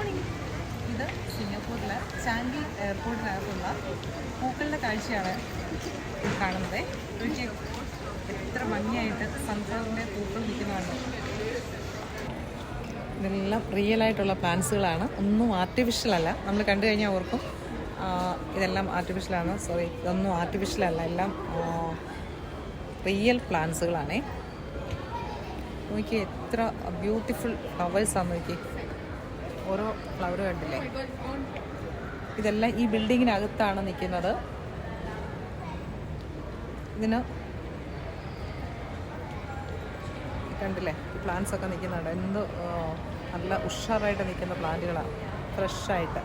Morning. ഇത് സിംഗപ്പൂരിലെ ചാൻഡി എയർപോർട്ടിനകത്തുള്ള പൂക്കളുടെ കാഴ്ചയാണ് കാണുന്നത്. എനിക്ക് എത്ര ഭംഗിയായിട്ട് സൺഫ്ലവറിൻ്റെ പൂക്കൾ നിൽക്കുന്നതാണ്. ഇതെല്ലാം റിയലായിട്ടുള്ള പ്ലാന്റ്സുകളാണ്, ഒന്നും ആർട്ടിഫിഷ്യലല്ല. നമ്മൾ കണ്ടു കഴിഞ്ഞാൽ ഓർക്കും ഇതെല്ലാം ആർട്ടിഫിഷ്യലാണ്. സോറി, ഇതൊന്നും ആർട്ടിഫിഷ്യലല്ല, എല്ലാം റിയൽ പ്ലാന്റ്സുകളാണേ. നോക്കി എത്ര ബ്യൂട്ടിഫുൾ ഫ്ലവേഴ്സാണ്. നോക്കി ഓരോ ഫ്ലവർ കണ്ടില്ലേ. ഇതെല്ലാം ഈ ബിൽഡിങ്ങിനകത്താണ് നിൽക്കുന്നത്. ഇതിന് കണ്ടില്ലേ, ഈ പ്ലാന്റ്സ് ഒക്കെ നിൽക്കുന്നുണ്ട്. എന്ത് നല്ല ഉഷാറായിട്ട് നിൽക്കുന്ന പ്ലാന്റുകളാണ്, ഫ്രഷായിട്ട്.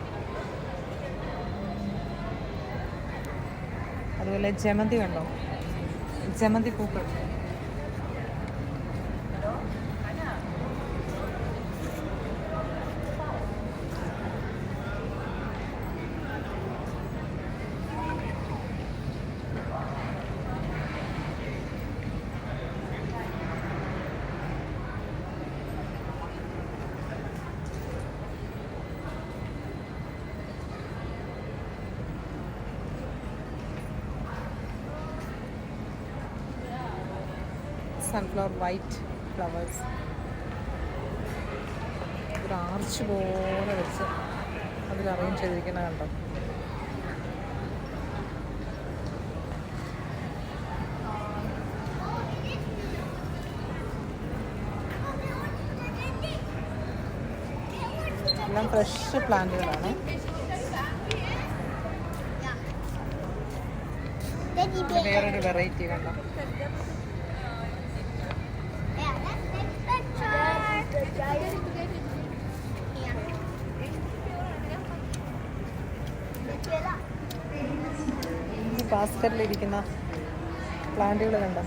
അതുപോലെ ജമന്തി കണ്ടോ, ജമന്തി പൂക്കൾ. സൺഫ്ലവർ വൈറ്റ് ഫ്ലവേഴ്സ് ഒരു ആർച്ച് പോലെ വെച്ച് അതിൽ അറേഞ്ച് ചെയ്തിരിക്കുന്നത് കണ്ടോ. എല്ലാം ഫ്രഷ് പ്ലാന്റുകളാണ്. വേറൊരു വെറൈറ്റി കണ്ടോ. ഈ ബാസ്ക്കറ്റിലിരിക്കുന്ന പ്ലാന്റുകൾ കണ്ടോ.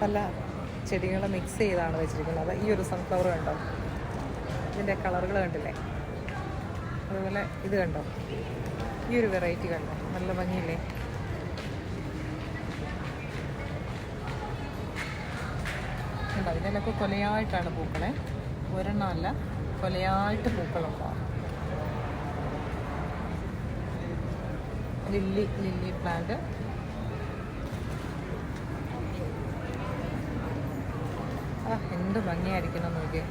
പല ചെടികൾ മിക്സ് ചെയ്താണ് വെച്ചിരിക്കുന്നത്. ഈ ഒരു സൺഫ്ലവർ കണ്ടോ, ഇതിൻ്റെ കളറുകൾ കണ്ടില്ലേ. അതുപോലെ ഇത് കണ്ടോ, ഈ ഒരു വെറൈറ്റി കണ്ടോ, നല്ല ഭംഗിയില്ലേ. കണ്ടോ, ഇതിനൊക്കെ കൊലയായിട്ടാണ് പൂക്കളെ, ഒരെണ്ണമല്ല, കൊലയായിട്ട് പൂക്കളുണ്ടാവും. Lily plant. എന്ത് ഭംഗിയായിരിക്കണം നോക്കിയേ.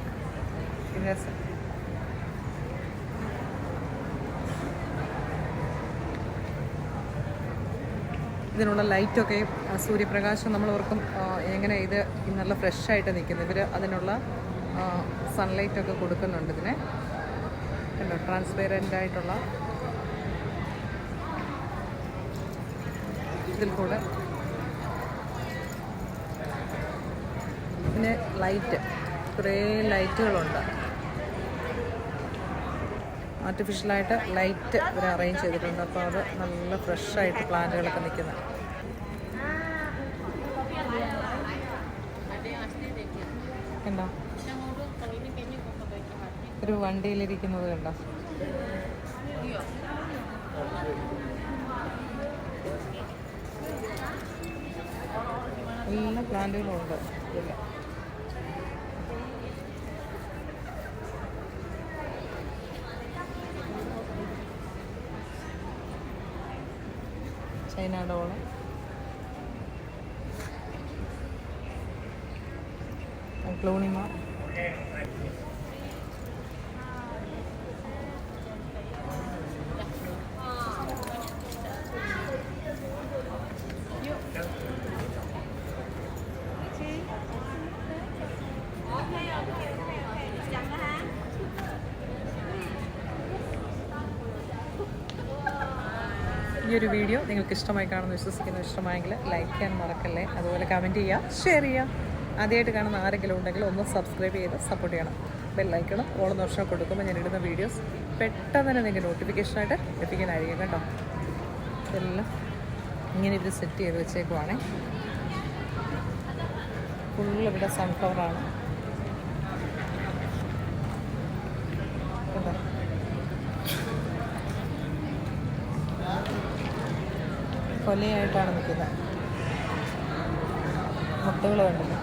ഇതിനുള്ള ലൈറ്റൊക്കെ സൂര്യപ്രകാശം നമ്മൾ ഓർക്കും എങ്ങനെ ഇത് നല്ല ഫ്രഷായിട്ട് നിൽക്കുന്നു. ഇവർ അതിനുള്ള സൺലൈറ്റൊക്കെ കൊടുക്കുന്നുണ്ട് ഇതിനെ. കണ്ടോ, ട്രാൻസ്പെറൻ്റ് ആയിട്ടുള്ള ഇതിൽ കൂടെ പിന്നെ ലൈറ്റ്, കുറേ ലൈറ്റുകളുണ്ട്. ആർട്ടിഫിഷ്യലായിട്ട് ലൈറ്റ് ഇവർ അറേഞ്ച് ചെയ്തിട്ടുണ്ട്. അപ്പോൾ അത് നല്ല ഫ്രഷായിട്ട് പ്ലാന്റുകളൊക്കെ നിൽക്കുന്നത്. കണ്ടോ, ഒരു വണ്ടിയിലിരിക്കുന്നത് കണ്ടോ. എല്ലാ പ്ലാന്റുകളും ഉണ്ട് ഇതിൽ. ചൈന ഡോള്, ക്ലോണിമ, ഈ ഒരു വീഡിയോ നിങ്ങൾക്ക് ഇഷ്ടമായി കാണുമെന്ന് വിശ്വസിക്കുന്നു. ഇഷ്ടമായെങ്കിൽ ലൈക്ക് ചെയ്യാൻ മറക്കല്ലേ. അതുപോലെ കമൻറ്റ് ചെയ്യുക, ഷെയർ ചെയ്യുക. ആദ്യമായിട്ട് കാണുന്ന ആരെങ്കിലും ഉണ്ടെങ്കിൽ ഒന്ന് സബ്സ്ക്രൈബ് ചെയ്ത് സപ്പോർട്ട് ചെയ്യണം. ബെല്ലൈക്കണം ഓളെന്ന് വർഷം കൊടുക്കുമ്പോൾ ഞാൻ ഇടുന്ന വീഡിയോസ് പെട്ടെന്ന് തന്നെ നിങ്ങൾക്ക് നോട്ടിഫിക്കേഷനായിട്ട് ലഭിക്കാനായിരിക്കും കേട്ടോ. ഇതെല്ലാം ഇങ്ങനെ ഇത് സെറ്റ് ചെയ്ത് വെച്ചേക്കുവാണേ. ഫുള്ള് ഇവിടെ സൺഫ്ലവറാണ് കേട്ടോ. കൊലയായിട്ടാണ് നിൽക്കുന്നത്. മുട്ടുകൾ കണ്ടില്ല.